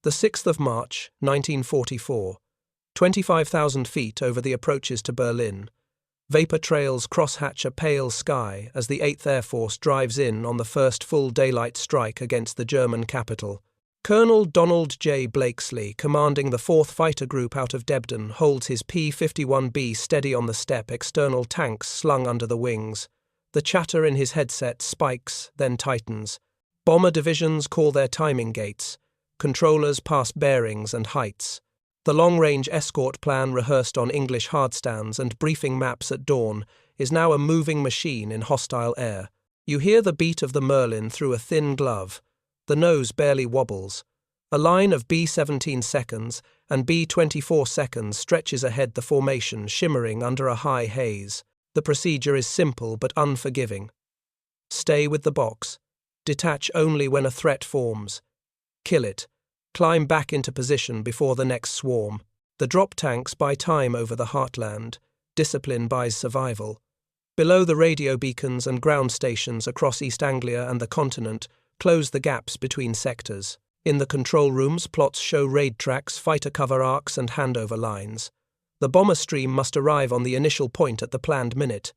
The 6th of March, 1944. 25,000 feet over the approaches to Berlin. Vapor trails crosshatch a pale sky as the 8th Air Force drives in on the first full daylight strike against the German capital. Col Donald J. Blakeslee, commanding the 4th Fighter Group out of Debden, holds his P-51B steady on the step, external tanks slung under the wings. The chatter in his headset spikes, then tightens. Bomber divisions call their timing gates. Controllers pass bearings and heights. The long-range escort plan rehearsed on English hardstands and briefing maps at dawn is now a moving machine in hostile air. You hear the beat of the Merlin through a thin glove. The nose barely wobbles. A line of B-17 seconds and B-24 seconds stretches ahead the formation, shimmering under a high haze. The procedure is simple but unforgiving. Stay with the box. Detach only when a threat forms. Kill it. Climb back into position before the next swarm. The drop tanks buy time over the heartland. Discipline buys survival. Below, the radio beacons and ground stations across East Anglia and the continent close the gaps between sectors. In the control rooms, plots show raid tracks, fighter cover arcs and handover lines. The bomber stream must arrive on the initial point at the planned minute.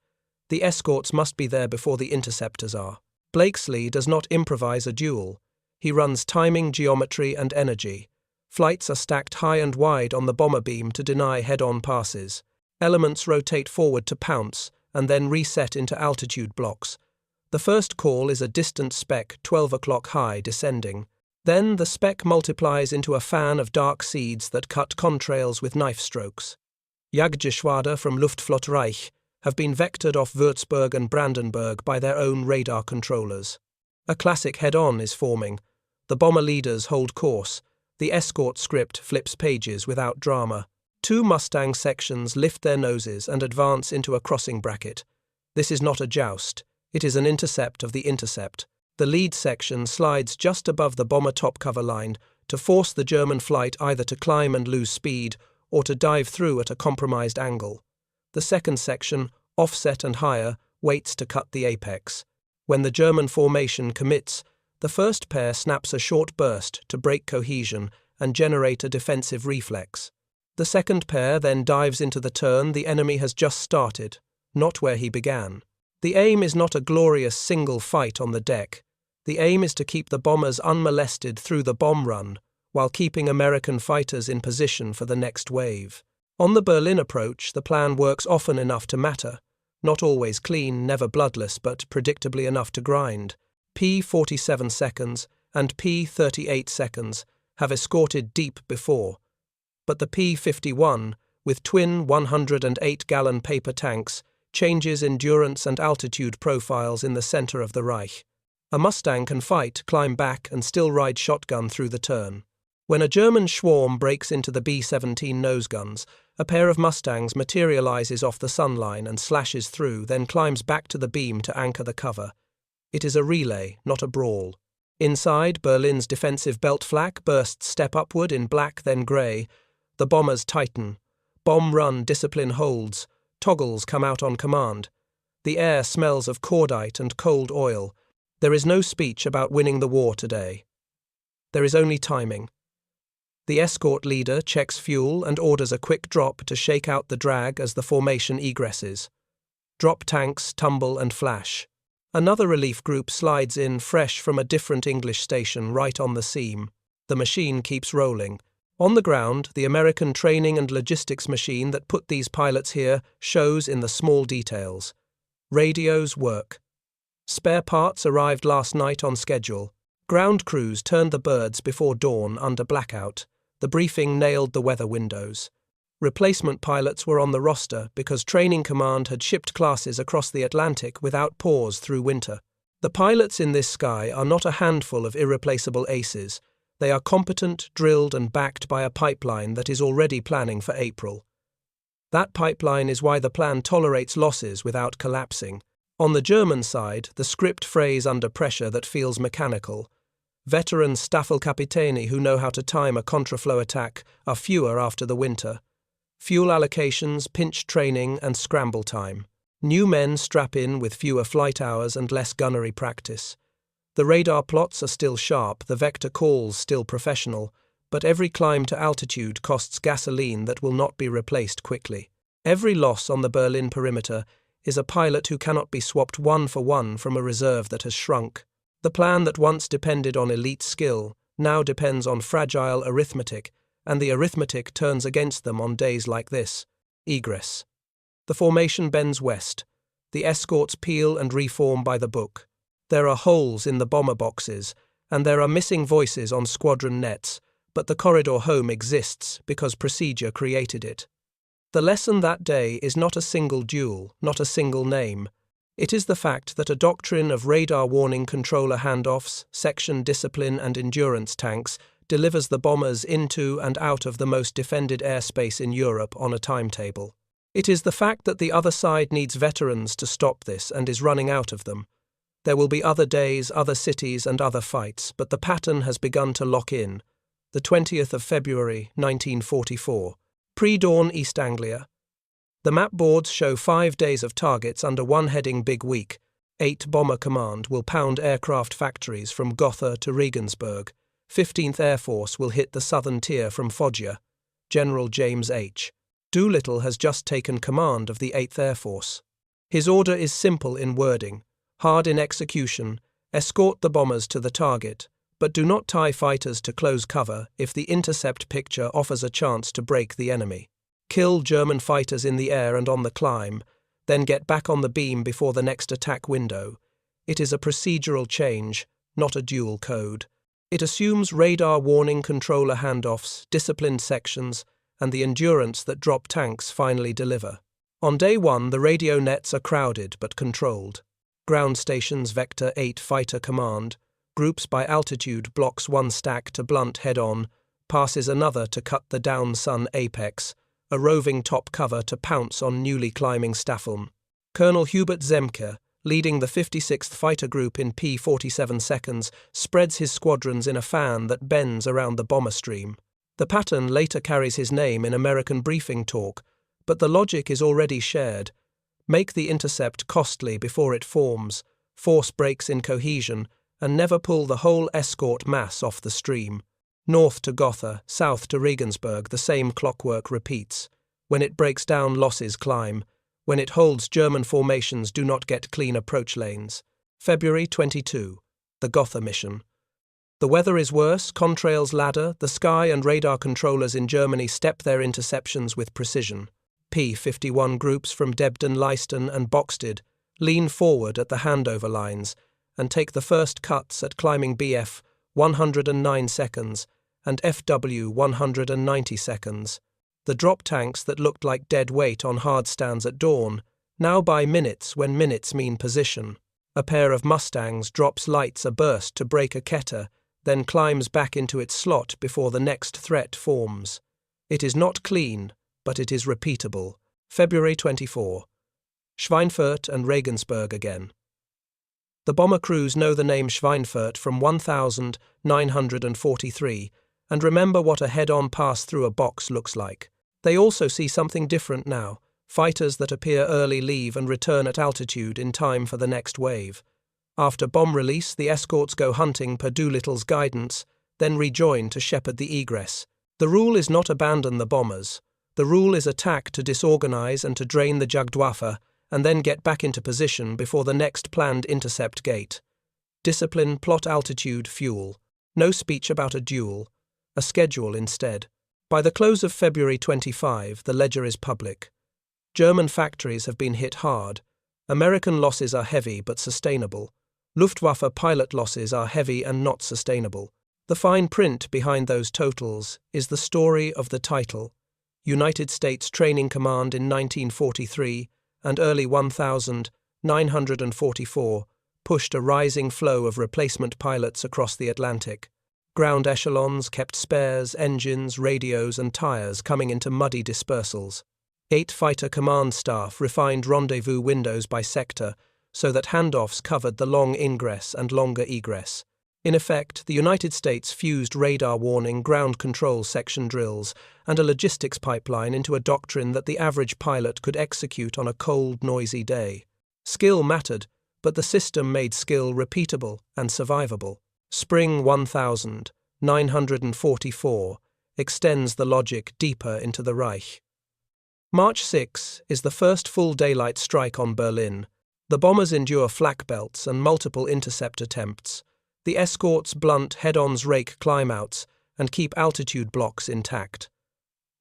The escorts must be there before the interceptors are. Blakeslee does not improvise a duel. He runs timing, geometry and energy. Flights are stacked high and wide on the bomber beam to deny head-on passes. Elements rotate forward to pounce and then reset into altitude blocks. The first call is a distant speck 12 o'clock high descending. Then the speck multiplies into a fan of dark seeds that cut contrails with knife strokes. Jagdgeschwader from Luftwaffe Reich have been vectored off Würzburg and Brandenburg by their own radar controllers. A classic head-on is forming. The bomber leaders hold course. The escort script flips pages without drama. 2 Mustang sections lift their noses and advance into a crossing bracket. This is not a joust. It is an intercept of the intercept. The lead section slides just above the bomber top cover line to force the German flight either to climb and lose speed or to dive through at a compromised angle. The second section, offset and higher, waits to cut the apex. When the German formation commits, the first pair snaps a short burst to break cohesion and generate a defensive reflex. The second pair then dives into the turn the enemy has just started, not where he began. The aim is not a glorious single fight on the deck. The aim is to keep the bombers unmolested through the bomb run, while keeping American fighters in position for the next wave. On the Berlin approach, the plan works often enough to matter. Not always clean, never bloodless, but predictably enough to grind. P-47 seconds and P-38 seconds have escorted deep before. But the P-51, with twin 108-gallon paper tanks, changes endurance and altitude profiles in the center of the Reich. A Mustang can fight, climb back, and still ride shotgun through the turn. When a German swarm breaks into the B-17 nose guns, a pair of Mustangs materializes off the sunline and slashes through, then climbs back to the beam to anchor the cover. It is a relay, not a brawl. Inside, Berlin's defensive belt flak bursts step upward in black, then grey. The bombers tighten. Bomb run discipline holds. Toggles come out on command. The air smells of cordite and cold oil. There is no speech about winning the war today. There is only timing. The escort leader checks fuel and orders a quick drop to shake out the drag as the formation egresses. Drop tanks tumble and flash. Another relief group slides in fresh from a different English station right on the seam. The machine keeps rolling. On the ground, the American training and logistics machine that put these pilots here shows in the small details. Radios work. Spare parts arrived last night on schedule. Ground crews turned the birds before dawn under blackout. The briefing nailed the weather windows. Replacement pilots were on the roster because Training Command had shipped classes across the Atlantic without pause through winter. The pilots in this sky are not a handful of irreplaceable aces. They are competent, drilled and backed by a pipeline that is already planning for April. That pipeline is why the plan tolerates losses without collapsing. On the German side, the script phrase under pressure that feels mechanical. Veteran Staffelkapitani who know how to time a contraflow attack are fewer after the winter. Fuel allocations, pinch training and scramble time. New men strap in with fewer flight hours and less gunnery practice. The radar plots are still sharp, the vector calls still professional, but every climb to altitude costs gasoline that will not be replaced quickly. Every loss on the Berlin perimeter is a pilot who cannot be swapped one for one from a reserve that has shrunk. The plan that once depended on elite skill now depends on fragile arithmetic, and the arithmetic turns against them on days like this. Egress. The formation bends west. The escorts peel and reform by the book. There are holes in the bomber boxes, and there are missing voices on squadron nets, but the corridor home exists because procedure created it. The lesson that day is not a single duel, not a single name. It is the fact that a doctrine of radar warning controller handoffs, section discipline and endurance tanks delivers the bombers into and out of the most defended airspace in Europe on a timetable. It is the fact that the other side needs veterans to stop this and is running out of them. There will be other days, other cities and other fights, but the pattern has begun to lock in. The 20th of February, 1944. Pre-dawn East Anglia. The map boards show 5 days of targets under one heading Big Week. VIII Bomber Command will pound aircraft factories from Gotha to Regensburg. 15th Air Force will hit the southern tier from Foggia. General James H. Doolittle has just taken command of the 8th Air Force. His order is simple in wording, hard in execution: escort the bombers to the target, but do not tie fighters to close cover if the intercept picture offers a chance to break the enemy. Kill German fighters in the air and on the climb, then get back on the beam before the next attack window. It is a procedural change, not a dual code. It assumes radar warning controller handoffs, disciplined sections, and the endurance that drop tanks finally deliver. On day one, the radio nets are crowded but controlled. Ground stations vector VIII Fighter Command, groups by altitude blocks one stack to blunt head-on, passes another to cut the down-sun apex, a roving top cover to pounce on newly climbing Staffeln. Col Hubert Zemke, leading the 56th Fighter Group in P-47 seconds, spreads his squadrons in a fan that bends around the bomber stream. The pattern later carries his name in American briefing talk, but the logic is already shared. Make the intercept costly before it forms, force breaks in cohesion, and never pull the whole escort mass off the stream. North to Gotha, south to Regensburg, the same clockwork repeats. When it breaks down, losses climb. When it holds, German formations do not get clean approach lanes. February 22. The Gotha mission. The weather is worse, contrails ladder, the sky and radar controllers in Germany step their interceptions with precision. P-51 groups from Debden, Leiston and Boxted lean forward at the handover lines and take the first cuts at climbing BF 109 seconds and FW 190 seconds. The drop tanks that looked like dead weight on hard stands at dawn now buy minutes when minutes mean position. A pair of Mustangs drops lights a burst to break a Keter, then climbs back into its slot before the next threat forms. It is not clean, but it is repeatable. February 24. Schweinfurt and Regensburg again. The bomber crews know the name Schweinfurt from 1943 and remember what a head-on pass through a box looks like. They also see something different now. Fighters that appear early leave and return at altitude in time for the next wave. After bomb release, the escorts go hunting per Doolittle's guidance, then rejoin to shepherd the egress. The rule is not abandon the bombers. The rule is attack to disorganize and to drain the Luftwaffe, and then get back into position before the next planned intercept gate. Discipline, plot altitude, fuel. No speech about a duel. A schedule instead. By the close of February 25, the ledger is public. German factories have been hit hard. American losses are heavy but sustainable. Luftwaffe pilot losses are heavy and not sustainable. The fine print behind those totals is the story of the title. United States Training Command in 1943 and early 1944 pushed a rising flow of replacement pilots across the Atlantic. Ground echelons kept spares, engines, radios and tires coming into muddy dispersals. VIII Fighter Command staff refined rendezvous windows by sector so that handoffs covered the long ingress and longer egress. In effect, the United States fused radar warning, ground control section drills, and a logistics pipeline into a doctrine that the average pilot could execute on a cold, noisy day. Skill mattered, but the system made skill repeatable and survivable. Spring 1000. 944, extends the logic deeper into the Reich. March 6 is the first full daylight strike on Berlin. The bombers endure flak belts and multiple intercept attempts. The escorts blunt head-ons, rake climb-outs, and keep altitude blocks intact.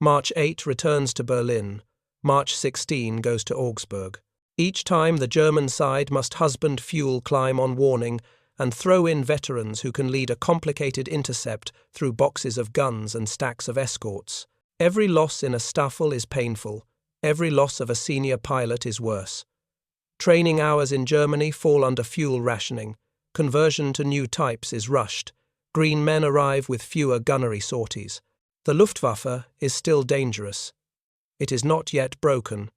March 8 returns to Berlin. March 16 goes to Augsburg. Each time the German side must husband fuel climb on warning and throw in veterans who can lead a complicated intercept through boxes of guns and stacks of escorts. Every loss in a Staffel is painful. Every loss of a senior pilot is worse. Training hours in Germany fall under fuel rationing. Conversion to new types is rushed. Green men arrive with fewer gunnery sorties. The Luftwaffe is still dangerous. It is not yet broken,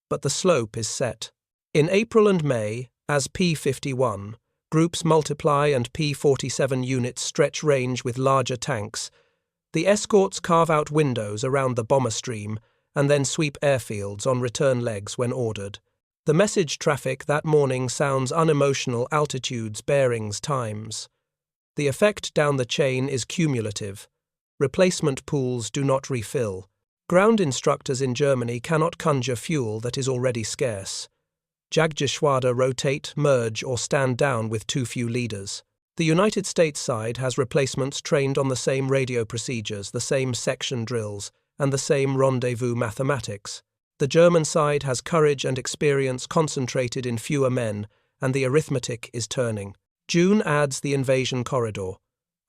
but the slope is set. In April and May, as P-51, groups multiply and P-47 units stretch range with larger tanks. The escorts carve out windows around the bomber stream and then sweep airfields on return legs when ordered. The message traffic that morning sounds unemotional: altitudes, bearings, times. The effect down the chain is cumulative. Replacement pools do not refill. Ground instructors in Germany cannot conjure fuel that is already scarce. Jagdgeschwader rotate, merge, or stand down with too few leaders. The United States side has replacements trained on the same radio procedures, the same section drills, and the same rendezvous mathematics. The German side has courage and experience concentrated in fewer men, and the arithmetic is turning. June adds the invasion corridor.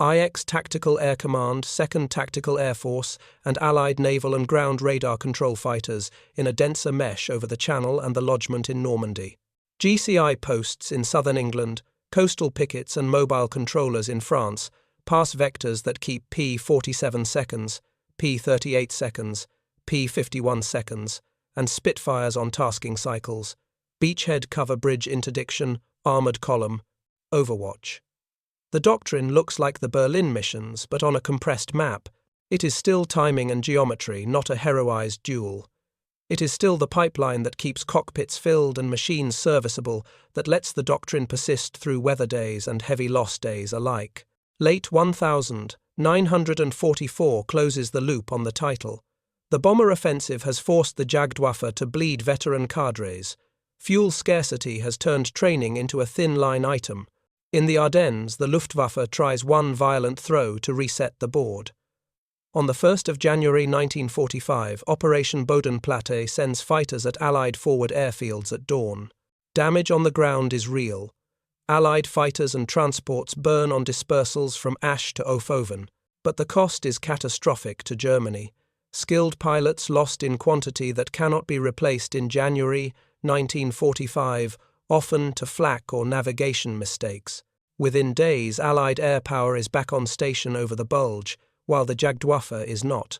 IX Tactical Air Command, 2nd Tactical Air Force, and Allied naval and ground radar control fighters in a denser mesh over the Channel and the lodgement in Normandy. GCI posts in southern England, coastal pickets and mobile controllers in France pass vectors that keep P-47 seconds, P-38 seconds, P-51 seconds, and Spitfires on tasking cycles. Beachhead cover bridge interdiction, armoured column, Overwatch. The doctrine looks like the Berlin missions, but on a compressed map. It is still timing and geometry, not a heroized duel. It is still the pipeline that keeps cockpits filled and machines serviceable, that lets the doctrine persist through weather days and heavy loss days alike. Late 1944 closes the loop on the title. The bomber offensive has forced the Jagdwaffe to bleed veteran cadres. Fuel scarcity has turned training into a thin-line item. In the Ardennes, the Luftwaffe tries one violent throw to reset the board. On the 1st of January 1945, Operation Bodenplatte sends fighters at Allied forward airfields at dawn. Damage on the ground is real. Allied fighters and transports burn on dispersals from Asch to Ofoven, but the cost is catastrophic to Germany. Skilled pilots lost in quantity that cannot be replaced in January 1945, often to flak or navigation mistakes. Within days, Allied air power is back on station over the Bulge, while the Jagdwaffe is not.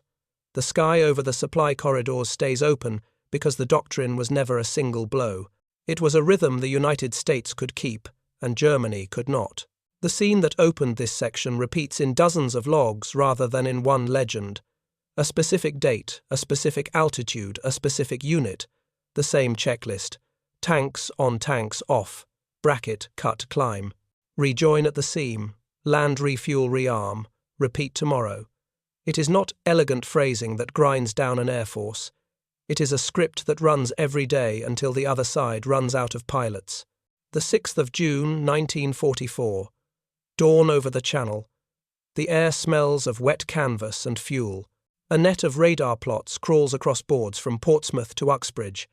The sky over the supply corridors stays open because the doctrine was never a single blow. It was a rhythm the United States could keep, and Germany could not. The scene that opened this section repeats in dozens of logs rather than in one legend. A specific date, a specific altitude, a specific unit, the same checklist. Tanks on, tanks off, bracket, cut, climb. Rejoin at the seam, land, refuel, rearm, repeat tomorrow. It is not elegant phrasing that grinds down an air force. It is a script that runs every day until the other side runs out of pilots. The 6th of June, 1944. Dawn over the Channel. The air smells of wet canvas and fuel. A net of radar plots crawls across boards from Portsmouth to Uxbridge.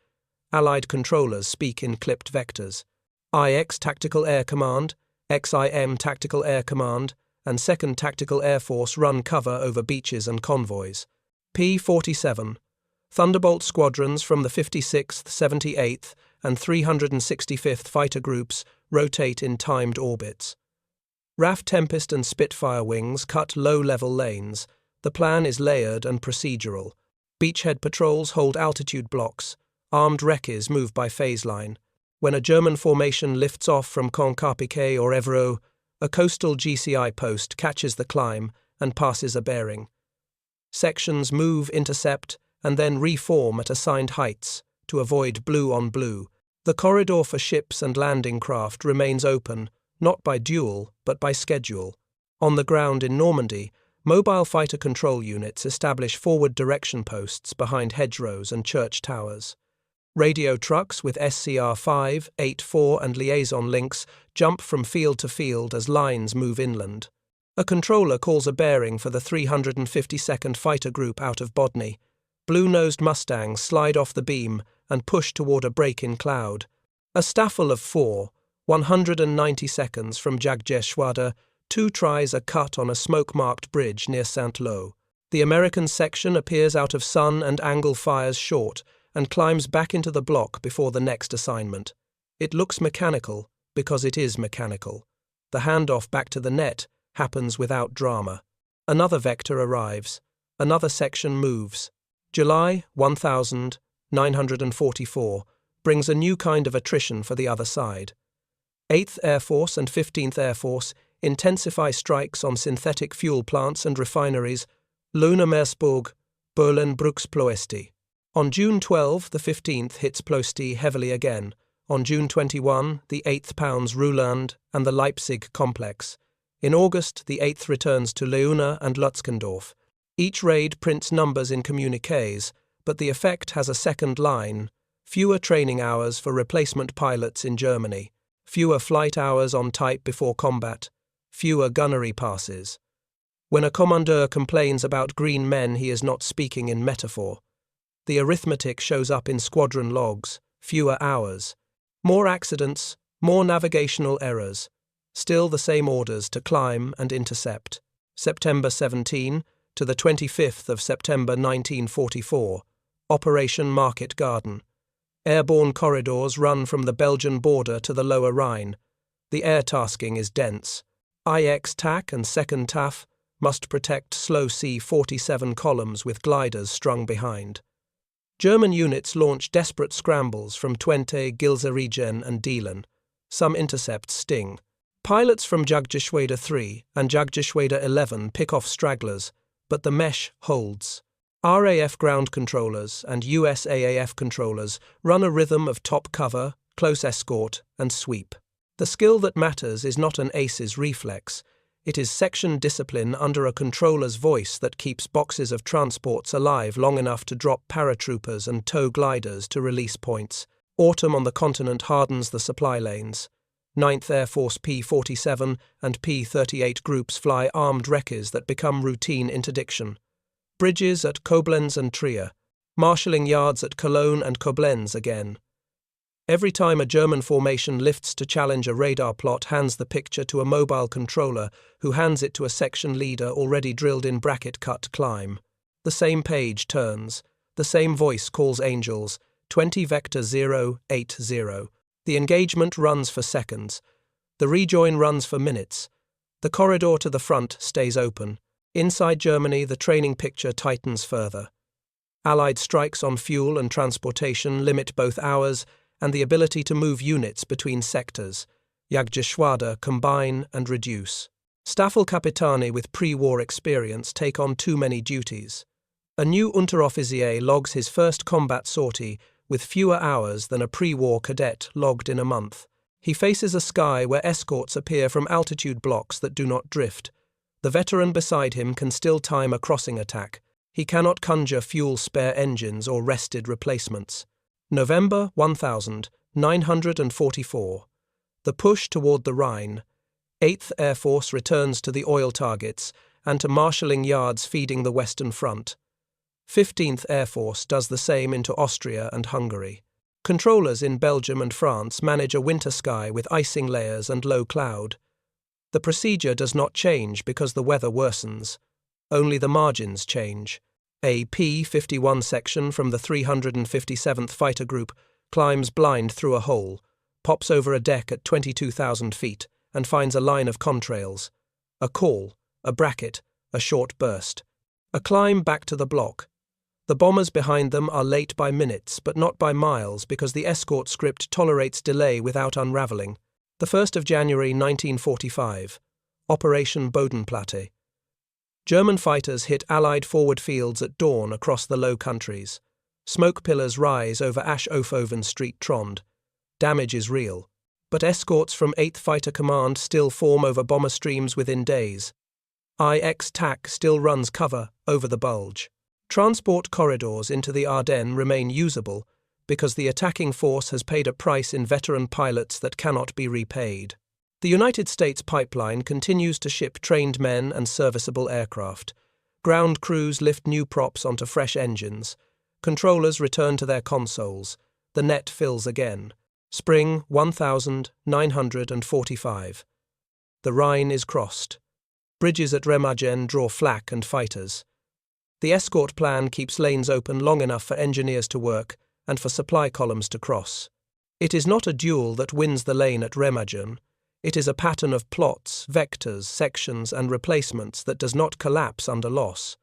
Allied controllers speak in clipped vectors. IX Tactical Air Command, XIM Tactical Air Command, and 2nd Tactical Air Force run cover over beaches and convoys. P-47. Thunderbolt squadrons from the 56th, 78th, and 365th Fighter Groups rotate in timed orbits. RAF Tempest and Spitfire wings cut low-level lanes. The plan is layered and procedural. Beachhead patrols hold altitude blocks. Armed wreckies move by phase line. When a German formation lifts off from Concarpiquet or Évreux, a coastal GCI post catches the climb and passes a bearing. Sections move, intercept, and then reform at assigned heights to avoid blue on blue. The corridor for ships and landing craft remains open, not by duel, but by schedule. On the ground in Normandy, mobile fighter control units establish forward direction posts behind hedgerows and church towers. Radio trucks with SCR-5, 8-4 and liaison links jump from field to field as lines move inland. A controller calls a bearing for the 352nd Fighter Group out of Bodny. Blue-nosed Mustangs slide off the beam and push toward a break-in cloud. A staffel of 190 seconds from Jagdgeschwader, 2 tries are cut on a smoke-marked bridge near Saint-Lô. The American section appears out of sun and angle fires short and climbs back into the block before the next assignment. It looks mechanical because it is mechanical. The handoff back to the net happens without drama. Another vector arrives. Another section moves. July 1944 brings a new kind of attrition for the other side. 8th Air Force and 15th Air Force intensify strikes on synthetic fuel plants and refineries, Luna-Meersburg, Berlin-Bruchsploesti. On June 12, the 15th hits Ploesti heavily again. On June 21, the 8th pounds Ruhland and the Leipzig complex. In August, the 8th returns to Leuna and Lutzkendorf. Each raid prints numbers in communiques, but the effect has a second line: fewer training hours for replacement pilots in Germany, fewer flight hours on type before combat, fewer gunnery passes. When a commandeur complains about green men, he is not speaking in metaphor. The arithmetic shows up in squadron logs: fewer hours, more accidents, more navigational errors. Still the same orders to climb and intercept. September 17 to the 25th of September 1944. Operation Market Garden. Airborne corridors run from the Belgian border to the Lower Rhine. The air tasking is dense. IX TAC and 2nd TAF must protect slow C-47 columns with gliders strung behind. German units launch desperate scrambles from Twente, Gilserigen and Dielen. Some intercepts sting. Pilots from Jagdgeschwader 3 and Jagdgeschwader 11 pick off stragglers, but the mesh holds. RAF ground controllers and USAAF controllers run a rhythm of top cover, close escort, and sweep. The skill that matters is not an ace's reflex. It is section discipline under a controller's voice that keeps boxes of transports alive long enough to drop paratroopers and tow gliders to release points. Autumn on the continent hardens the supply lanes. 9th Air Force P-47 and P-38 groups fly armed wreckers that become routine interdiction. Bridges at Koblenz and Trier. Marshalling yards at Cologne and Koblenz again. Every time a German formation lifts to challenge a radar plot, hands the picture to a mobile controller who hands it to a section leader already drilled in bracket-cut climb. The same page turns. The same voice calls angels. 20 vector 080. The engagement runs for seconds. The rejoin runs for minutes. The corridor to the front stays open. Inside Germany, the training picture tightens further. Allied strikes on fuel and transportation limit both hours and the ability to move units between sectors. Jagdgeschwader combine and reduce. Staffelkapitani with pre-war experience take on too many duties. A new Unteroffizier logs his first combat sortie with fewer hours than a pre-war cadet logged in a month. He faces a sky where escorts appear from altitude blocks that do not drift. The veteran beside him can still time a crossing attack. He cannot conjure fuel spare engines or rested replacements. November 1944. The push toward the Rhine. 8th Air Force returns to the oil targets and to marshalling yards feeding the Western Front. 15th Air Force does the same into Austria and Hungary. Controllers in Belgium and France manage a winter sky with icing layers and low cloud. The procedure does not change because the weather worsens. Only the margins change. A P-51 section from the 357th Fighter Group climbs blind through a hole, pops over a deck at 22,000 feet, and finds a line of contrails. A call, a bracket, a short burst. A climb back to the block. The bombers behind them are late by minutes, but not by miles, because the escort script tolerates delay without unraveling. The 1st of January 1945. Operation Bodenplatte. German fighters hit Allied forward fields at dawn across the Low Countries. Smoke pillars rise over Ash-Ofoven Street Trond. Damage is real. But escorts from VIII Fighter Command still form over bomber streams within days. IX TAC still runs cover over the bulge. Transport corridors into the Ardennes remain usable because the attacking force has paid a price in veteran pilots that cannot be repaid. The United States pipeline continues to ship trained men and serviceable aircraft. Ground crews lift new props onto fresh engines. Controllers return to their consoles. The net fills again. Spring 1945. The Rhine is crossed. Bridges at Remagen draw flak and fighters. The escort plan keeps lanes open long enough for engineers to work and for supply columns to cross. It is not a duel that wins the lane at Remagen. It is a pattern of plots, vectors, sections, and replacements that does not collapse under loss.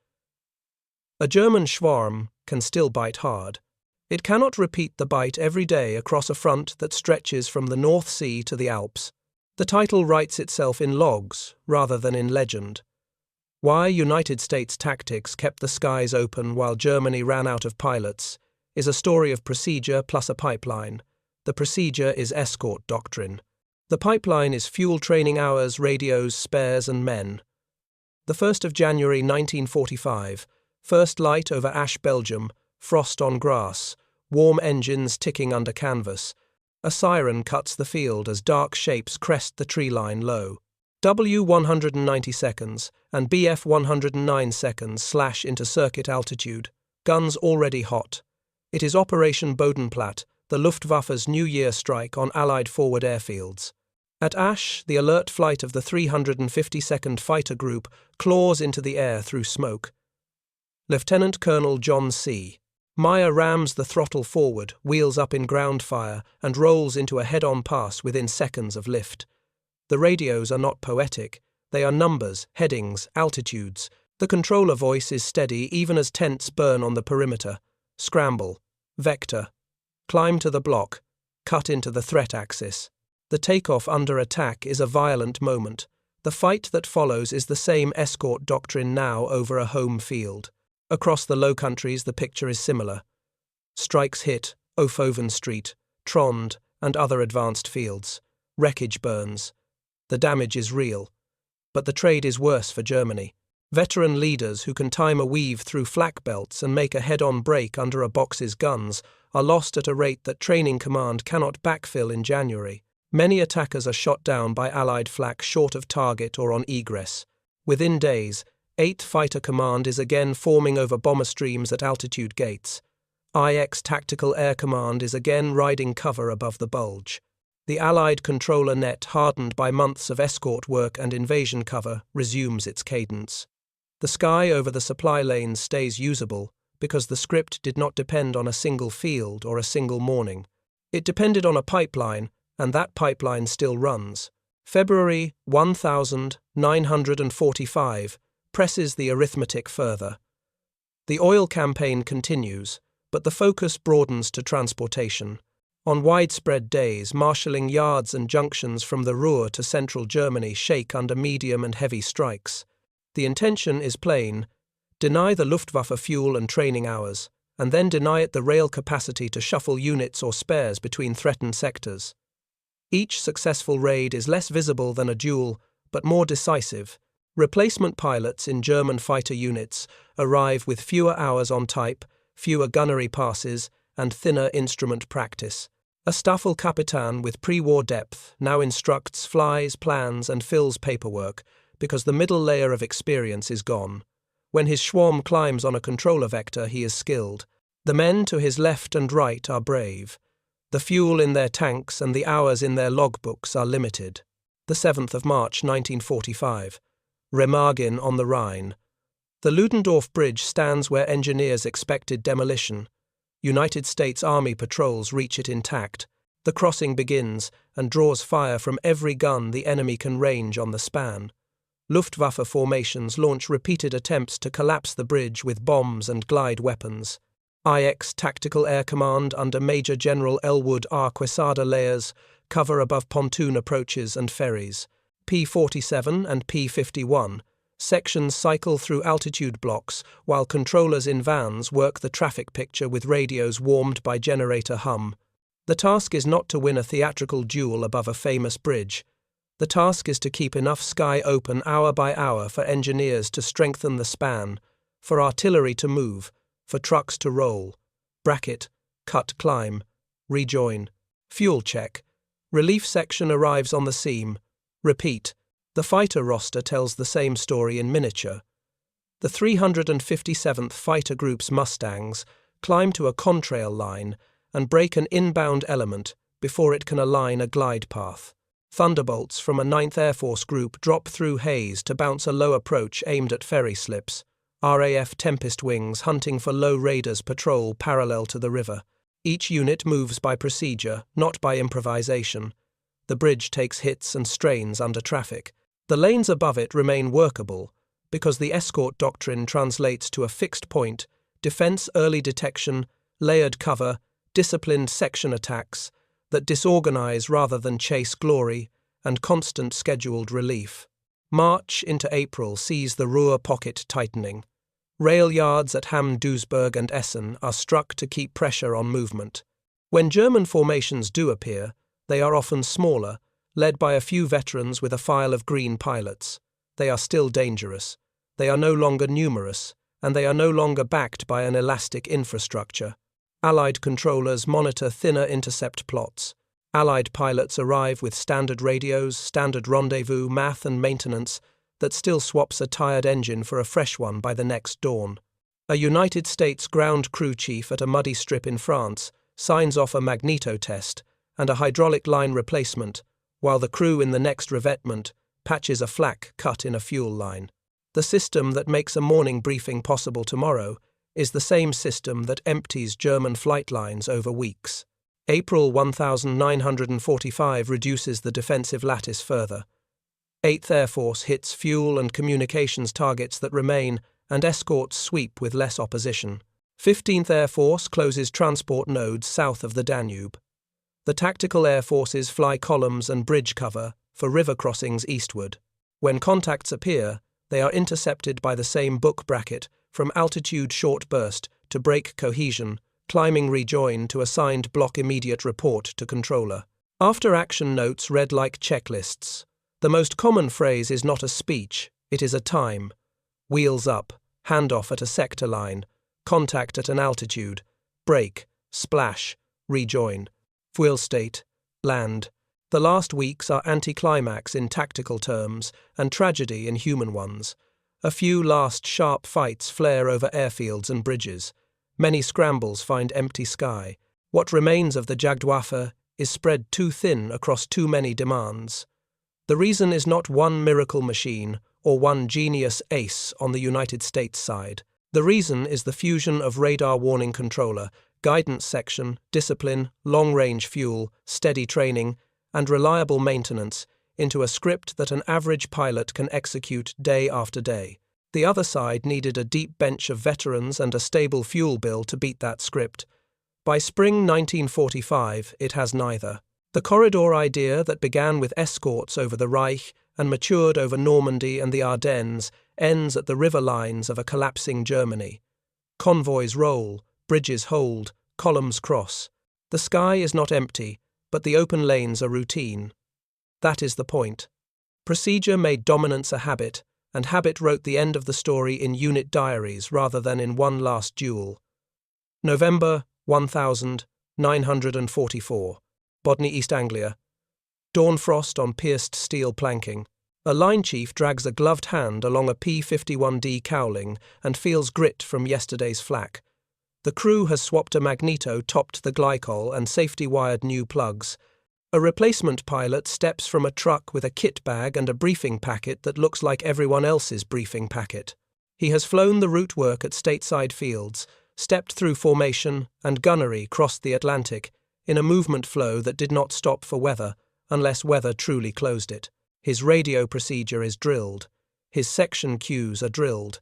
A German Schwarm can still bite hard. It cannot repeat the bite every day across a front that stretches from the North Sea to the Alps. The title writes itself in logs rather than in legend. Why United States tactics kept the skies open while Germany ran out of pilots is a story of procedure plus a pipeline. The procedure is escort doctrine. The pipeline is fuel training hours, radios, spares, and men. The 1st of January 1945, first light over Ash, Belgium, frost on grass, warm engines ticking under canvas. A siren cuts the field as dark shapes crest the tree line low. W 190 seconds and BF 109 seconds slash into circuit altitude. Guns already hot. It is Operation Bodenplatte, the Luftwaffe's New Year strike on Allied forward airfields. At Ash, the alert flight of the 352nd Fighter Group claws into the air through smoke. Lieutenant Colonel John C. Meyer rams the throttle forward, wheels up in ground fire, and rolls into a head-on pass within seconds of lift. The radios are not poetic. They are numbers, headings, altitudes. The controller voice is steady even as tents burn on the perimeter. Scramble. Vector. Climb to the block. Cut into the threat axis. The takeoff under attack is a violent moment. The fight that follows is the same escort doctrine now over a home field. Across the Low Countries the picture is similar. Strikes hit Ofoven Street, Trond, and other advanced fields. Wreckage burns. The damage is real. But the trade is worse for Germany. Veteran leaders who can time a weave through flak belts and make a head-on break under a box's guns are lost at a rate that training command cannot backfill in January. Many attackers are shot down by Allied flak short of target or on egress. Within days, VIII Fighter Command is again forming over bomber streams at altitude gates. IX Tactical Air Command is again riding cover above the bulge. The Allied controller net, hardened by months of escort work and invasion cover, resumes its cadence. The sky over the supply lanes stays usable because the script did not depend on a single field or a single morning. It depended on a pipeline, and that pipeline still runs. February 1945 presses the arithmetic further. The oil campaign continues, but the focus broadens to transportation. On widespread days, marshalling yards and junctions from the Ruhr to central Germany shake under medium and heavy strikes. The intention is plain: deny the Luftwaffe fuel and training hours, and then deny it the rail capacity to shuffle units or spares between threatened sectors. Each successful raid is less visible than a duel, but more decisive. Replacement pilots in German fighter units arrive with fewer hours on type, fewer gunnery passes, and thinner instrument practice. A Staffelkapitan with pre-war depth now instructs, flies, plans, and fills paperwork because the middle layer of experience is gone. When his Schwarm climbs on a controller vector, he is skilled. The men to his left and right are brave. The fuel in their tanks and the hours in their logbooks are limited. The 7th of March 1945. Remagen on the Rhine. The Ludendorff Bridge stands where engineers expected demolition. United States Army patrols reach it intact. The crossing begins and draws fire from every gun the enemy can range on the span. Luftwaffe formations launch repeated attempts to collapse the bridge with bombs and glide weapons. IX Tactical Air Command under Maj Gen Elwood R Quesada layers cover above pontoon approaches and ferries. P-47 and P-51 sections cycle through altitude blocks while controllers in vans work the traffic picture with radios warmed by generator hum. The task is not to win a theatrical duel above a famous bridge, The task is to keep enough sky open hour by hour for engineers to strengthen the span, for artillery to move, for trucks to roll. Bracket, cut, climb, rejoin. Fuel check. Relief section arrives on the seam. Repeat. The fighter roster tells the same story in miniature. The 357th Fighter Group's Mustangs climb to a contrail line and break an inbound element before it can align a glide path. Thunderbolts from a 9th Air Force group drop through haze to bounce a low approach aimed at ferry slips. RAF Tempest wings hunting for low raiders patrol parallel to the river. Each unit moves by procedure, not by improvisation. The bridge takes hits and strains under traffic. The lanes above it remain workable because the escort doctrine translates to a fixed point, defense early detection, layered cover, disciplined section attacks that disorganize rather than chase glory, and constant scheduled relief. March into April sees the Ruhr pocket tightening. Rail yards at Hamm-Duisburg and Essen are struck to keep pressure on movement. When German formations do appear, they are often smaller, led by a few veterans with a file of green pilots. They are still dangerous. They are no longer numerous, and they are no longer backed by an elastic infrastructure. Allied controllers monitor thinner intercept plots. Allied pilots arrive with standard radios, standard rendezvous, math and maintenance that still swaps a tired engine for a fresh one by the next dawn. A United States ground crew chief at a muddy strip in France signs off a magneto test and a hydraulic line replacement, while the crew in the next revetment patches a flak cut in a fuel line. The system that makes a morning briefing possible tomorrow is the same system that empties German flight lines over weeks. April 1945 reduces the defensive lattice further. 8th Air Force hits fuel and communications targets that remain, and escorts sweep with less opposition. 15th Air Force closes transport nodes south of the Danube. The tactical air forces fly columns and bridge cover for river crossings eastward. When contacts appear, they are intercepted by the same book bracket from altitude short burst to break cohesion, climbing rejoin to assigned block immediate report to controller. After action notes read like checklists. The most common phrase is not a speech, it is a time. Wheels up, handoff at a sector line, contact at an altitude, brake, splash, rejoin. Fuel state, land. The last weeks are anticlimax in tactical terms and tragedy in human ones. A few last sharp fights flare over airfields and bridges. Many scrambles find empty sky. What remains of the Luftwaffe is spread too thin across too many demands. The reason is not one miracle machine or one genius ace on the United States side. The reason is the fusion of radar warning controller, guidance section, discipline, long-range fuel, steady training, and reliable maintenance into a script that an average pilot can execute day after day. The other side needed a deep bench of veterans and a stable fuel bill to beat that script. By spring 1945, it has neither. The corridor idea that began with escorts over the Reich and matured over Normandy and the Ardennes ends at the river lines of a collapsing Germany. Convoys roll, bridges hold, columns cross. The sky is not empty, but the open lanes are routine. That is the point. Procedure made dominance a habit, and habit wrote the end of the story in unit diaries rather than in one last duel. November 1944. Bodney, East Anglia. Dawn frost on pierced steel planking. A line chief drags a gloved hand along a P-51D cowling and feels grit from yesterday's flak. The crew has swapped a magneto topped the glycol and safety-wired new plugs. A replacement pilot steps from a truck with a kit bag and a briefing packet that looks like everyone else's briefing packet. He has flown the route work at stateside fields, stepped through formation and gunnery crossed the Atlantic in a movement flow that did not stop for weather, unless weather truly closed it. His radio procedure is drilled. His section cues are drilled.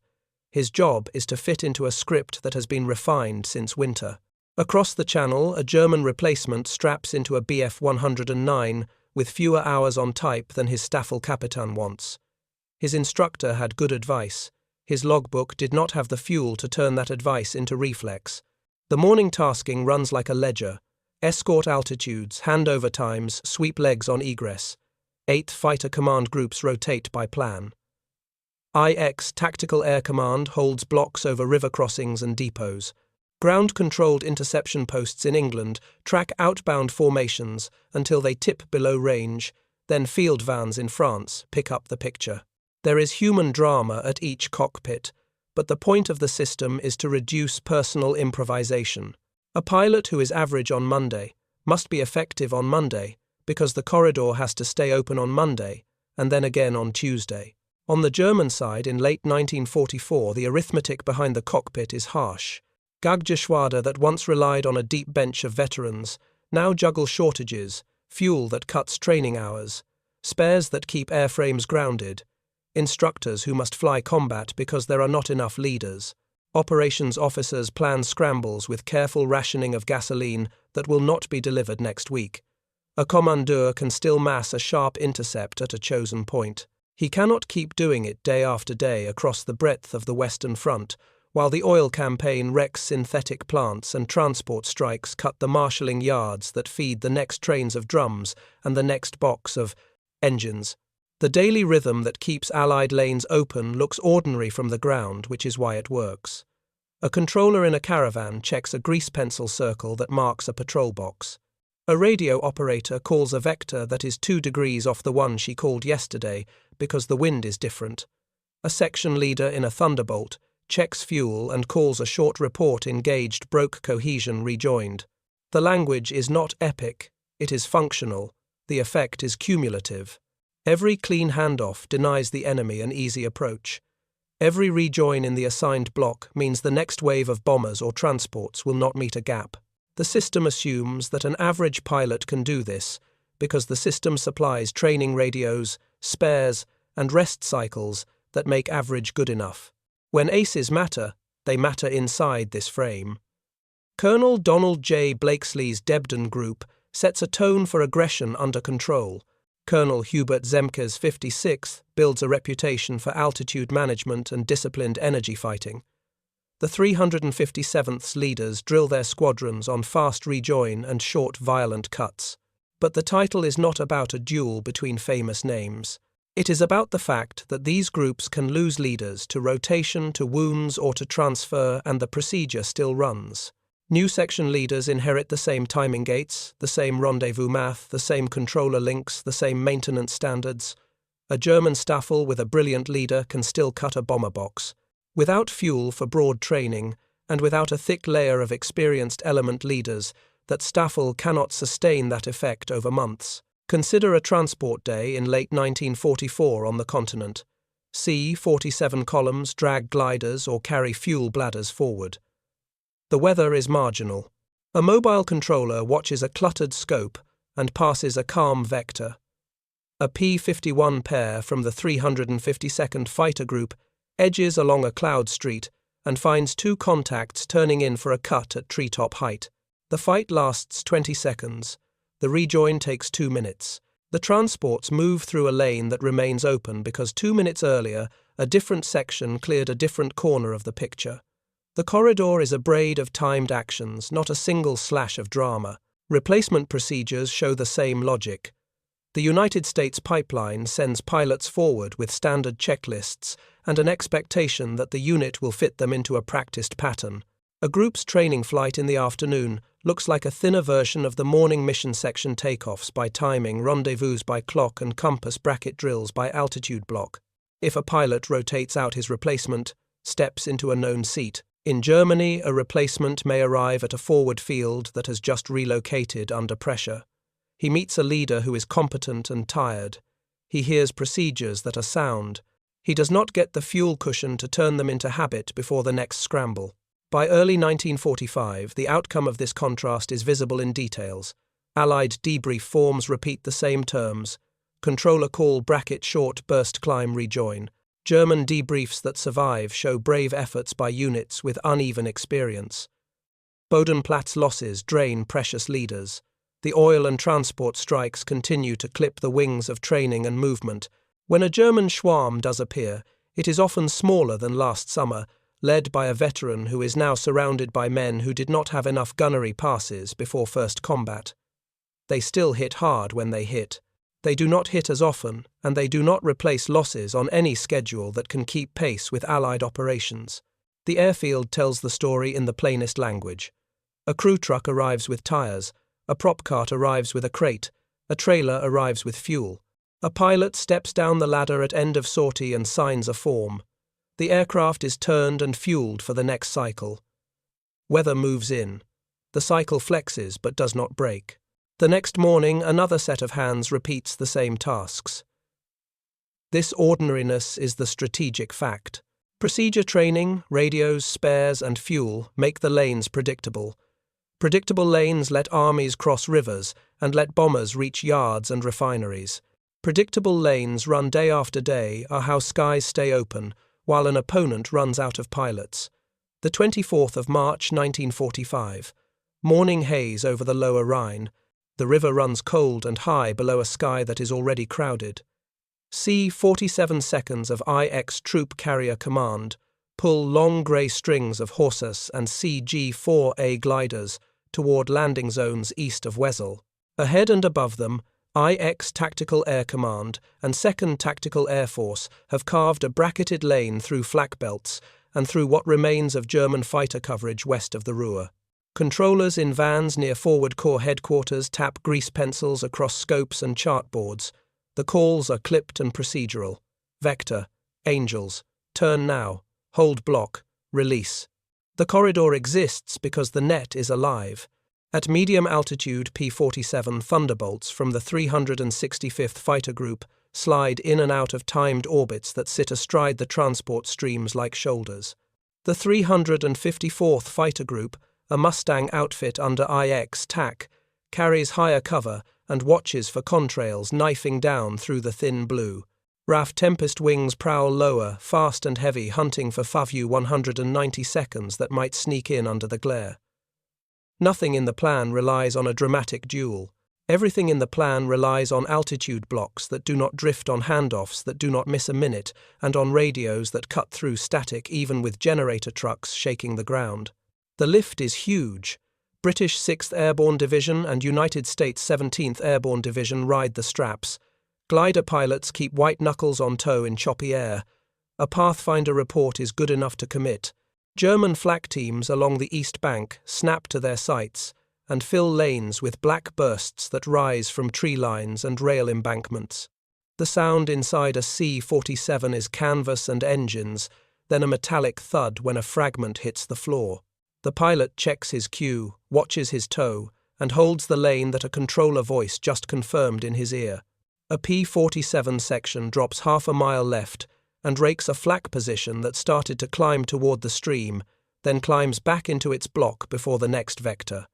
His job is to fit into a script that has been refined since winter. Across the channel, a German replacement straps into a Bf 109 with fewer hours on type than his Staffelkapitan wants. His instructor had good advice. His logbook did not have the fuel to turn that advice into reflex. The morning tasking runs like a ledger. Escort altitudes, handover times, sweep legs on egress. VIII Fighter Command groups rotate by plan. IX Tactical Air Command holds blocks over river crossings and depots. Ground-controlled interception posts in England track outbound formations until they tip below range, then field vans in France pick up the picture. There is human drama at each cockpit, but the point of the system is to reduce personal improvisation. A pilot who is average on Monday must be effective on Monday because the corridor has to stay open on Monday and then again on Tuesday. On the German side, in late 1944, the arithmetic behind the cockpit is harsh. Geschwader that once relied on a deep bench of veterans now juggle shortages, fuel that cuts training hours, spares that keep airframes grounded, instructors who must fly combat because there are not enough leaders. Operations officers plan scrambles with careful rationing of gasoline that will not be delivered next week. A commandeur can still mass a sharp intercept at a chosen point. He cannot keep doing it day after day across the breadth of the Western Front, while the oil campaign wrecks synthetic plants and transport strikes cut the marshalling yards that feed the next trains of drums and the next box of engines. The daily rhythm that keeps Allied lanes open looks ordinary from the ground, which is why it works. A controller in a caravan checks a grease pencil circle that marks a patrol box. A radio operator calls a vector that is 2 degrees off the one she called yesterday because the wind is different. A section leader in a Thunderbolt checks fuel and calls a short report engaged, broke cohesion, rejoined. The language is not epic, it is functional. The effect is cumulative. Every clean handoff denies the enemy an easy approach. Every rejoin in the assigned block means the next wave of bombers or transports will not meet a gap. The system assumes that an average pilot can do this because the system supplies training radios, spares, and rest cycles that make average good enough. When aces matter, they matter inside this frame. Col Donald J. Blakeslee's Debden Group sets a tone for aggression under control. Col Hubert Zemke's 56th builds a reputation for altitude management and disciplined energy fighting. The 357th's leaders drill their squadrons on fast rejoin and short violent cuts. But the title is not about a duel between famous names. It is about the fact that these groups can lose leaders to rotation, to wounds, or to transfer, and the procedure still runs. New section leaders inherit the same timing gates, the same rendezvous math, the same controller links, the same maintenance standards. A German Staffel with a brilliant leader can still cut a bomber box. Without fuel for broad training, and without a thick layer of experienced element leaders, that Staffel cannot sustain that effect over months. Consider a transport day in late 1944 on the continent. See 47 columns drag gliders or carry fuel bladders forward. The weather is marginal. A mobile controller watches a cluttered scope and passes a calm vector. A P-51 pair from the 352nd Fighter Group edges along a cloud street and finds 2 contacts turning in for a cut at treetop height. The fight lasts 20 seconds. The rejoin takes 2 minutes. The transports move through a lane that remains open because 2 minutes earlier, a different section cleared a different corner of the picture. The corridor is a braid of timed actions, not a single slash of drama. Replacement procedures show the same logic. The United States pipeline sends pilots forward with standard checklists and an expectation that the unit will fit them into a practiced pattern. A group's training flight in the afternoon looks like a thinner version of the morning mission section takeoffs by timing, rendezvous by clock, and compass bracket drills by altitude block. If a pilot rotates out his replacement, steps into a known seat. In Germany, a replacement may arrive at a forward field that has just relocated under pressure. He meets a leader who is competent and tired. He hears procedures that are sound. He does not get the fuel cushion to turn them into habit before the next scramble. By early 1945, the outcome of this contrast is visible in details. Allied debrief forms repeat the same terms. Controller call bracket short burst climb rejoin. German debriefs that survive show brave efforts by units with uneven experience. Bodenplatte's losses drain precious leaders. The oil and transport strikes continue to clip the wings of training and movement. When a German Schwarm does appear, it is often smaller than last summer, led by a veteran who is now surrounded by men who did not have enough gunnery passes before first combat. They still hit hard when they hit. They do not hit as often, and they do not replace losses on any schedule that can keep pace with Allied operations. The airfield tells the story in the plainest language. A crew truck arrives with tires, a prop cart arrives with a crate, a trailer arrives with fuel. A pilot steps down the ladder at end of sortie and signs a form. The aircraft is turned and fueled for the next cycle. Weather moves in. The cycle flexes but does not break. The next morning, another set of hands repeats the same tasks. This ordinariness is the strategic fact. Procedure training, radios, spares, and fuel make the lanes predictable. Predictable lanes let armies cross rivers and let bombers reach yards and refineries. Predictable lanes run day after day are how skies stay open while an opponent runs out of pilots. The 24th of March 1945. Morning haze over the lower Rhine. The river runs cold and high below a sky that is already crowded. See 47 seconds of IX Troop Carrier Command pull long grey strings of Horses and CG-4A gliders toward landing zones east of Wesel. Ahead and above them, IX Tactical Air Command and 2nd Tactical Air Force have carved a bracketed lane through flak belts and through what remains of German fighter coverage west of the Ruhr. Controllers in vans near Forward Corps headquarters tap grease pencils across scopes and chartboards. The calls are clipped and procedural. Vector, Angels, turn now, hold block, release. The corridor exists because the net is alive. At medium altitude, P-47 Thunderbolts from the 365th Fighter Group slide in and out of timed orbits that sit astride the transport streams like shoulders. The 354th Fighter Group, a Mustang outfit under IX TAC, carries higher cover and watches for contrails knifing down through the thin blue. RAF Tempest wings prowl lower, fast and heavy, hunting for FAVU 190 seconds that might sneak in under the glare. Nothing in the plan relies on a dramatic duel. Everything in the plan relies on altitude blocks that do not drift, on handoffs that do not miss a minute, and on radios that cut through static even with generator trucks shaking the ground. The lift is huge. British 6th Airborne Division and United States 17th Airborne Division ride the straps. Glider pilots keep white knuckles on toe in choppy air. A Pathfinder report is good enough to commit. German flak teams along the east bank snap to their sights and fill lanes with black bursts that rise from tree lines and rail embankments. The sound inside a C-47 is canvas and engines, then a metallic thud when a fragment hits the floor. The pilot checks his cue, watches his toe, and holds the lane that a controller voice just confirmed in his ear. A P-47 section drops half a mile left and rakes a flak position that started to climb toward the stream, then climbs back into its block before the next vector.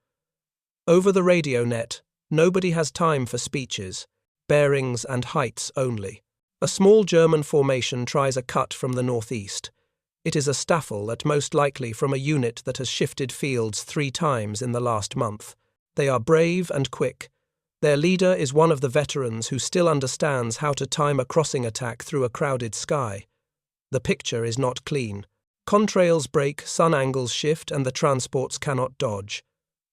Over the radio net, nobody has time for speeches, bearings and heights only. A small German formation tries a cut from the northeast. It is a staffel, at most likely from a unit that has shifted fields 3 times in the last month. They are brave and quick. Their leader is one of the veterans who still understands how to time a crossing attack through a crowded sky. The picture is not clean. Contrails break, sun angles shift, and the transports cannot dodge.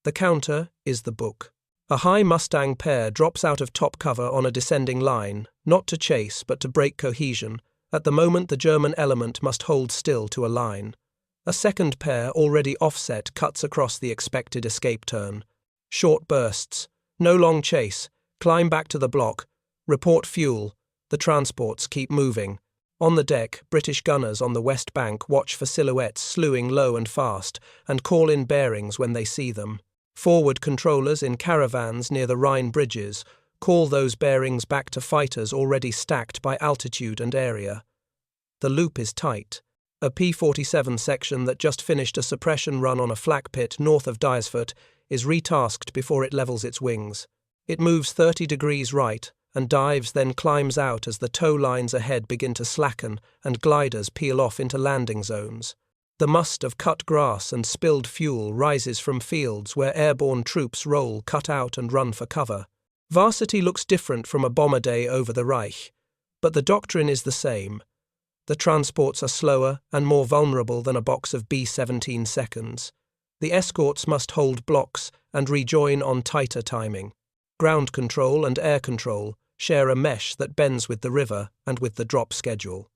The counter is the book. A high Mustang pair drops out of top cover on a descending line, not to chase but to break cohesion. At the moment the German element must hold still to a line. A second pair, already offset, cuts across the expected escape turn. Short bursts. No long chase. Climb back to the block. Report fuel. The transports keep moving. On the deck, British gunners on the west bank watch for silhouettes slewing low and fast and call in bearings when they see them. Forward controllers in caravans near the Rhine bridges call those bearings back to fighters already stacked by altitude and area. The loop is tight. A P-47 section that just finished a suppression run on a flak pit north of Dyersfurt is retasked before it levels its wings. It moves 30 degrees right and dives, then climbs out as the tow lines ahead begin to slacken and gliders peel off into landing zones. The must of cut grass and spilled fuel rises from fields where airborne troops roll, cut out and run for cover. Varsity looks different from a bomber day over the Reich, but the doctrine is the same. The transports are slower and more vulnerable than a box of B-17 seconds. The escorts must hold blocks and rejoin on tighter timing. Ground control and air control share a mesh that bends with the river and with the drop schedule.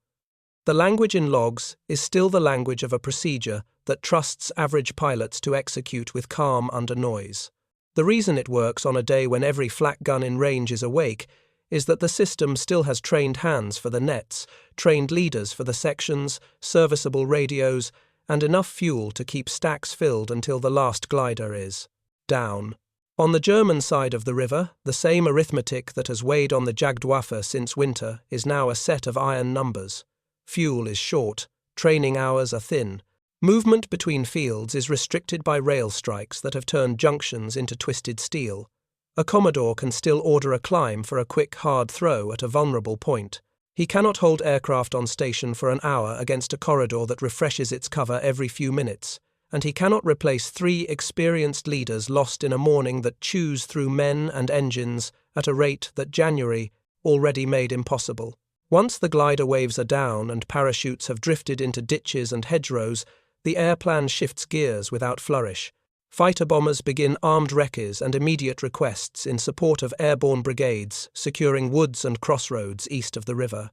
The language in logs is still the language of a procedure that trusts average pilots to execute with calm under noise. The reason it works on a day when every flak gun in range is awake is that the system still has trained hands for the nets, trained leaders for the sections, serviceable radios, and enough fuel to keep stacks filled until the last glider is down. On the German side of the river, the same arithmetic that has weighed on the Jagdwaffe since winter is now a set of iron numbers. Fuel is short, training hours are thin. Movement between fields is restricted by rail strikes that have turned junctions into twisted steel. A Commodore can still order a climb for a quick, hard throw at a vulnerable point. He cannot hold aircraft on station for an hour against a corridor that refreshes its cover every few minutes, and he cannot replace 3 experienced leaders lost in a morning that chews through men and engines at a rate that January already made impossible. Once the glider waves are down and parachutes have drifted into ditches and hedgerows, the airplan shifts gears without flourish. Fighter bombers begin armed recces and immediate requests in support of airborne brigades securing woods and crossroads east of the river.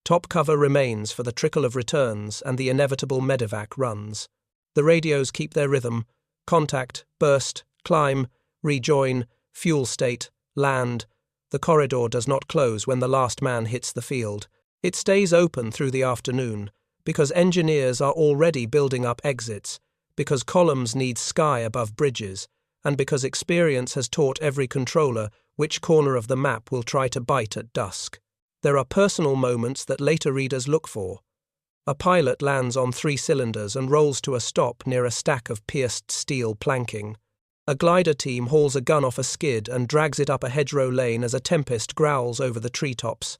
Top cover remains for the trickle of returns and the inevitable medevac runs. The radios keep their rhythm: contact, burst, climb, rejoin, fuel state, land. The corridor does not close when the last man hits the field. It stays open through the afternoon, because engineers are already building up exits, because columns need sky above bridges, and because experience has taught every controller which corner of the map will try to bite at dusk. There are personal moments that later readers look for. A pilot lands on 3 cylinders and rolls to a stop near a stack of pierced steel planking. A glider team hauls a gun off a skid and drags it up a hedgerow lane as a tempest growls over the treetops.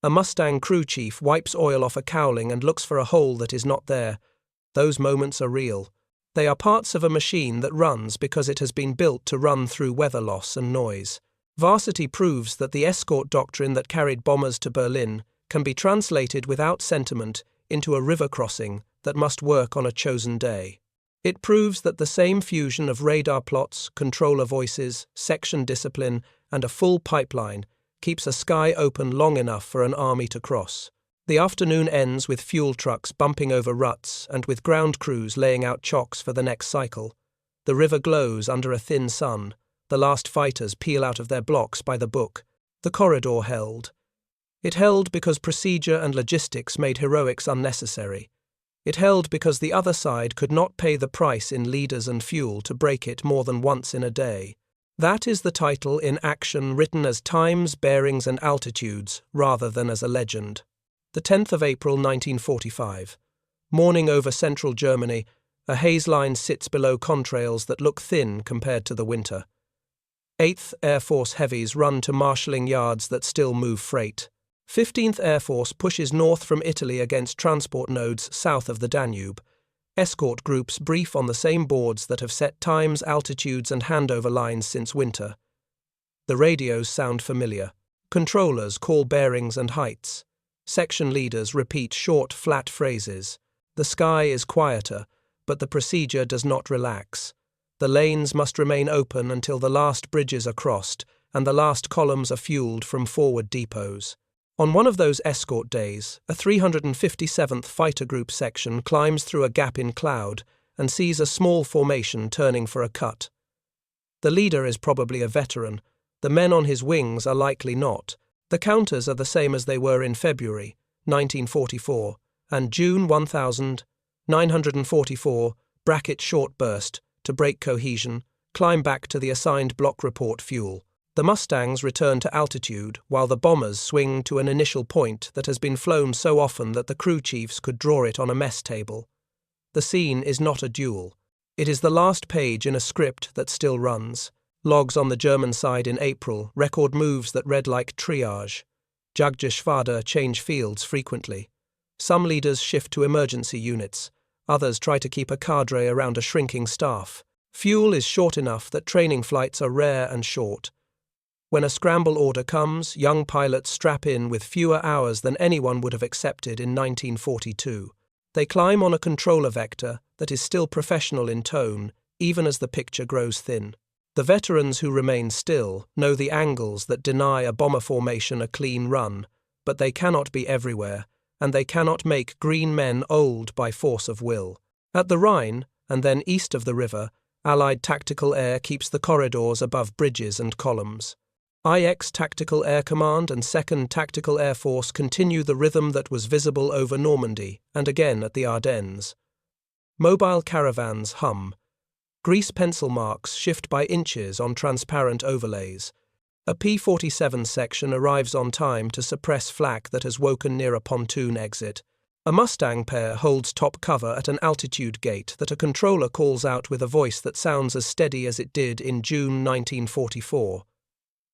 A Mustang crew chief wipes oil off a cowling and looks for a hole that is not there. Those moments are real. They are parts of a machine that runs because it has been built to run through weather loss and noise. Varsity proves that the escort doctrine that carried bombers to Berlin can be translated without sentiment into a river crossing that must work on a chosen day. It proves that the same fusion of radar plots, controller voices, section discipline, and a full pipeline keeps a sky open long enough for an army to cross. The afternoon ends with fuel trucks bumping over ruts and with ground crews laying out chocks for the next cycle. The river glows under a thin sun. The last fighters peel out of their blocks by the book. The corridor held. It held because procedure and logistics made heroics unnecessary. It held because the other side could not pay the price in leaders and fuel to break it more than once in a day. That is the title in action written as times, bearings, and altitudes rather than as a legend. The 10th of April 1945. Morning over central Germany, a haze line sits below contrails that look thin compared to the winter. 8th Air Force heavies run to marshalling yards that still move freight. 15th Air Force pushes north from Italy against transport nodes south of the Danube. Escort groups brief on the same boards that have set times, altitudes, and handover lines since winter. The radios sound familiar. Controllers call bearings and heights. Section leaders repeat short, flat phrases. The sky is quieter, but the procedure does not relax. The lanes must remain open until the last bridges are crossed and the last columns are fueled from forward depots. On one of those escort days, a 357th Fighter Group section climbs through a gap in cloud and sees a small formation turning for a cut. The leader is probably a veteran. The men on his wings are likely not. The counters are the same as they were in February 1944 and June 1944, bracket short burst, to break cohesion, climb back to the assigned block report fuel. The Mustangs return to altitude while the bombers swing to an initial point that has been flown so often that the crew chiefs could draw it on a mess table. The scene is not a duel. It is the last page in a script that still runs. Logs on the German side in April record moves that read like triage. Jagdgeschwader change fields frequently. Some leaders shift to emergency units. Others try to keep a cadre around a shrinking staff. Fuel is short enough that training flights are rare and short. When a scramble order comes, young pilots strap in with fewer hours than anyone would have accepted in 1942. They climb on a controller vector that is still professional in tone, even as the picture grows thin. The veterans who remain still know the angles that deny a bomber formation a clean run, but they cannot be everywhere, and they cannot make green men old by force of will. At the Rhine, and then east of the river, Allied tactical air keeps the corridors above bridges and columns. IX Tactical Air Command and 2nd Tactical Air Force continue the rhythm that was visible over Normandy and again at the Ardennes. Mobile caravans hum. Grease pencil marks shift by inches on transparent overlays. A P-47 section arrives on time to suppress flak that has woken near a pontoon exit. A Mustang pair holds top cover at an altitude gate that a controller calls out with a voice that sounds as steady as it did in June 1944.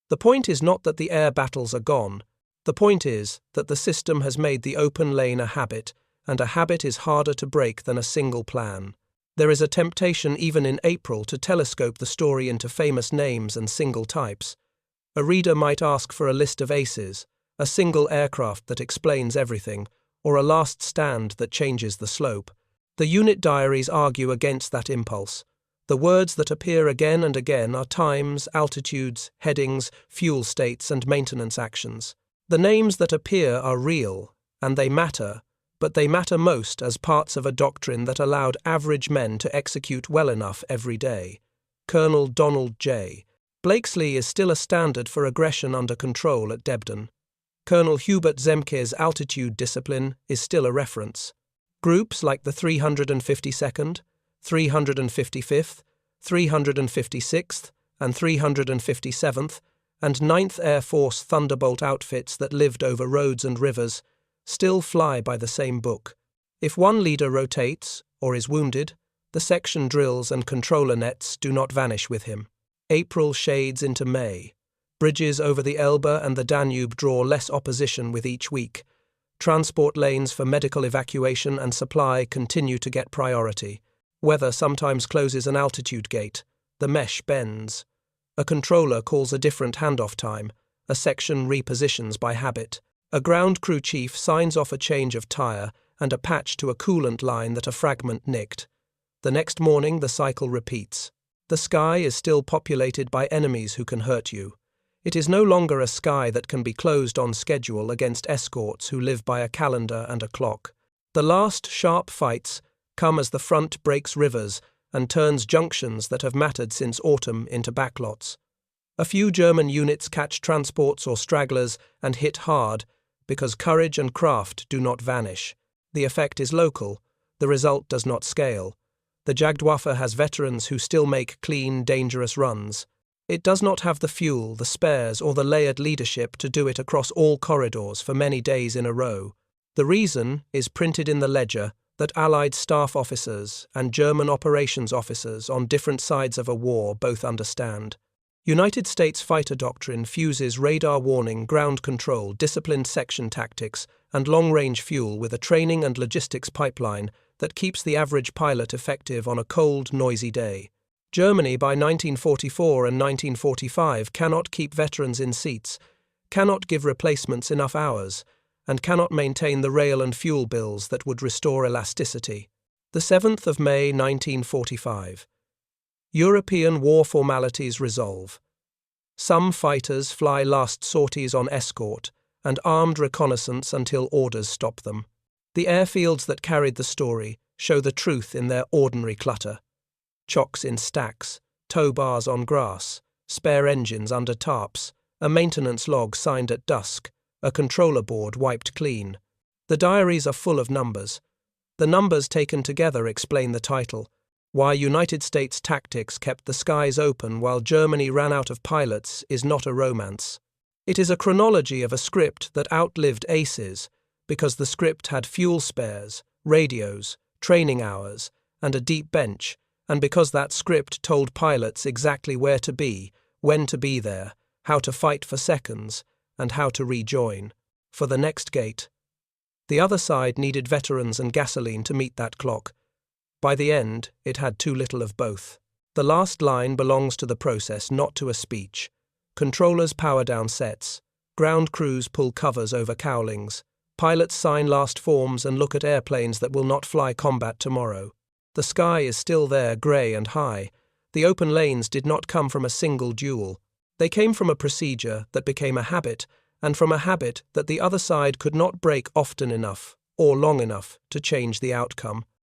The point is not that the air battles are gone. The point is that the system has made the open lane a habit, and a habit is harder to break than a single plan. There is a temptation even in April to telescope the story into famous names and single types. A reader might ask for a list of aces, a single aircraft that explains everything, or a last stand that changes the slope. The unit diaries argue against that impulse. The words that appear again and again are times, altitudes, headings, fuel states, and maintenance actions. The names that appear are real, and they matter, but they matter most as parts of a doctrine that allowed average men to execute well enough every day. Col Donald J. Blakeslee is still a standard for aggression under control at Debden. Col Hubert Zemke's altitude discipline is still a reference. Groups like the 352nd, 355th, 356th, and 357th, and 9th Air Force Thunderbolt outfits that lived over roads and rivers still fly by the same book. If one leader rotates, or is wounded, the section drills and controller nets do not vanish with him. April shades into May. Bridges over the Elbe and the Danube draw less opposition with each week. Transport lanes for medical evacuation and supply continue to get priority. Weather sometimes closes an altitude gate. The mesh bends. A controller calls a different handoff time. A section repositions by habit. A ground crew chief signs off a change of tire and a patch to a coolant line that a fragment nicked. The next morning the cycle repeats. The sky is still populated by enemies who can hurt you. It is no longer a sky that can be closed on schedule against escorts who live by a calendar and a clock. The last sharp fights come as the front breaks rivers and turns junctions that have mattered since autumn into backlots. A few German units catch transports or stragglers and hit hard because courage and craft do not vanish. The effect is local. The result does not scale. The Jagdwaffe has veterans who still make clean, dangerous runs. It does not have the fuel, the spares, or the layered leadership to do it across all corridors for many days in a row. The reason is printed in the ledger that Allied staff officers and German operations officers on different sides of a war both understand. United States fighter doctrine fuses radar warning, ground control, disciplined section tactics, and long-range fuel with a training and logistics pipeline that keeps the average pilot effective on a cold, noisy day. Germany by 1944 and 1945 cannot keep veterans in seats, cannot give replacements enough hours, and cannot maintain the rail and fuel bills that would restore elasticity. The 7th of May 1945. European war formalities resolve. Some fighters fly last sorties on escort and armed reconnaissance until orders stop them. The airfields that carried the story show the truth in their ordinary clutter. Chocks in stacks, tow bars on grass, spare engines under tarps, a maintenance log signed at dusk, a controller board wiped clean. The diaries are full of numbers. The numbers taken together explain the title, Why United States Tactics Kept the Skies Open While Germany Ran Out of Pilots is not a romance. It is a chronology of a script that outlived aces, because the script had fuel spares, radios, training hours, and a deep bench, and because that script told pilots exactly where to be, when to be there, how to fight for seconds, and how to rejoin. For the next gate. The other side needed veterans and gasoline to meet that clock. By the end, it had too little of both. The last line belongs to the process, not to a speech. Controllers power down sets. Ground crews pull covers over cowlings. Pilots sign last forms and look at airplanes that will not fly combat tomorrow. The sky is still there, grey and high. The open lanes did not come from a single duel. They came from a procedure that became a habit, and from a habit that the other side could not break often enough, or long enough, to change the outcome.